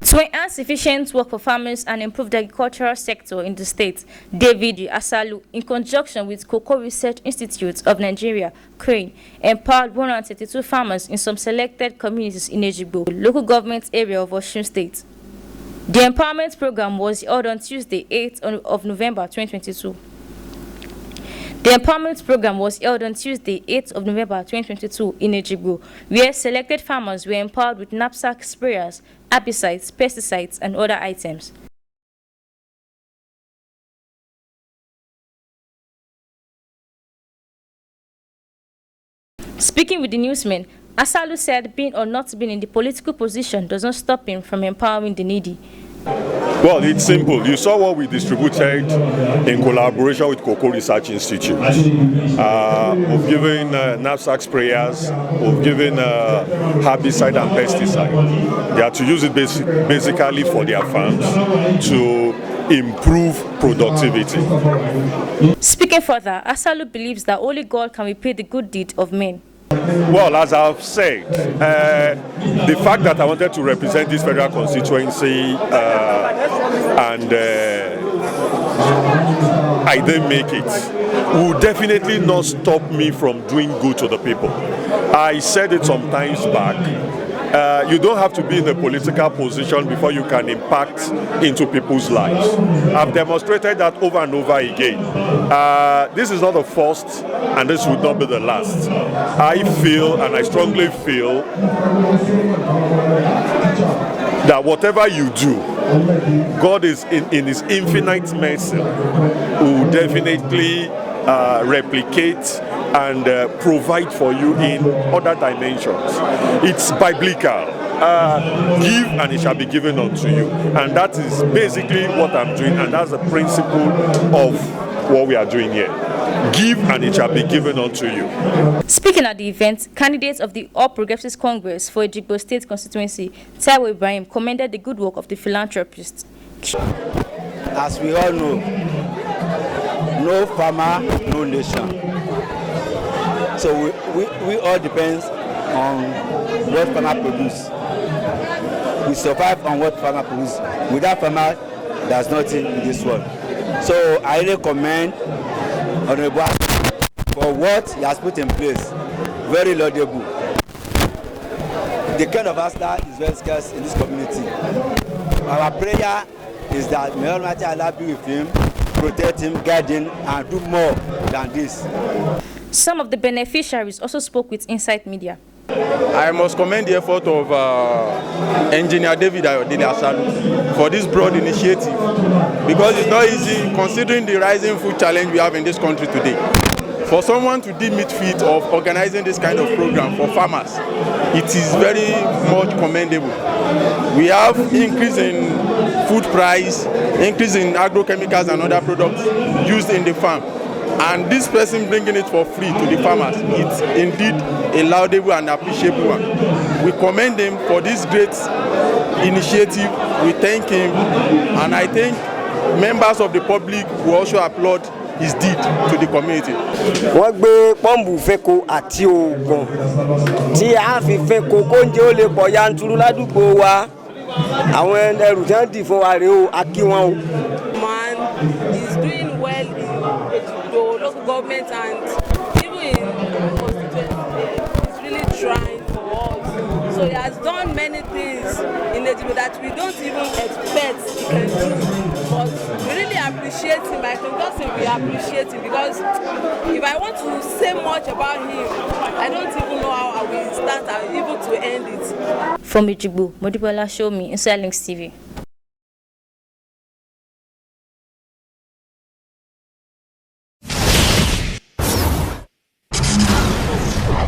To enhance efficient work for farmers and improve the agricultural sector in the state, David Asalu, in conjunction with Cocoa Research Institute of Nigeria, (CRANE), empowered 132 farmers in some selected communities in Ejigbo, local government area of Osun State. The empowerment program was held on Tuesday, 8th of November 2022. The empowerment program was held on Tuesday, 8th of November 2022 in Ejigbo, where selected farmers were empowered with knapsack sprayers, herbicides, pesticides, and other items. Speaking with the newsmen, Asalu said being or not being in the political position does not stop him from empowering the needy. Well, it's simple. You saw what we distributed in collaboration with Cocoa Research Institute. We've given knapsack sprayers, we've given herbicide and pesticide. They are to use it basically for their farms to improve productivity. Speaking further, Asalu believes that only God can repay the good deed of men. Well, as I've said, the fact that I wanted to represent this federal constituency and I didn't make it will definitely not stop me from doing good to the people. I said it some times back. You don't have to be in a political position before you can impact into people's lives. I've demonstrated that over and over again. This is not the first, and this would not be the last. I feel, and I strongly feel, that whatever you do, God is in His infinite mercy will definitely replicate and provide for you in other dimensions. It's biblical. Give and it shall be given unto you. And that is basically what I'm doing, and that's the principle of what we are doing here. Give and it shall be given unto you. Speaking at the event, candidates of the All Progressives Congress for Ejigbo State constituency, Taiwo Ibrahim, commended the good work of the philanthropist. As we all know, no farmer, no nation. So we all depend on what farmer produce. We survive on what farmer produce. Without farmer, there's nothing in this world. So I really commend Honorable for what he has put in place. Very laudable. The kind of Asler is very scarce in this community. Our prayer is that may Almighty Allah be with him, protect him, guide him, and do more than this. Some of the beneficiaries also spoke with Insight Media. I must commend the effort of Engineer David Asalu for this broad initiative, because it's not easy considering the rising food challenge we have in this country today. For someone to deem it fit of organizing this kind of program for farmers, it is very much commendable. We have increase in food price, increase in agrochemicals and other products used in the farm. And this person bringing it for free to the farmers, it's indeed a laudable and appreciable one. We commend him for this great initiative. We thank him, and I think members of the public will also applaud his deed to the community. Wọ́n gbé pọ́ǹbù fẹ́ko àti oògùn tí a fi fẹ́ko kóúnjẹ ó lè pọ̀ yanturu ládùúgbò wa. Àwọn ẹrù tí wọ́n dì fún wa rèé o, a kí wọn o. Man is doing well in the local government and even in constituency. He's really trying for us. So he has done many things in Ejigbo that we don't even expect he can do. But we really appreciate him. I can just say we appreciate him, because if I want to say much about him, I don't even know how I will start and even to end it. From Ejigbo, Modibola Show Me, Inside Links TV.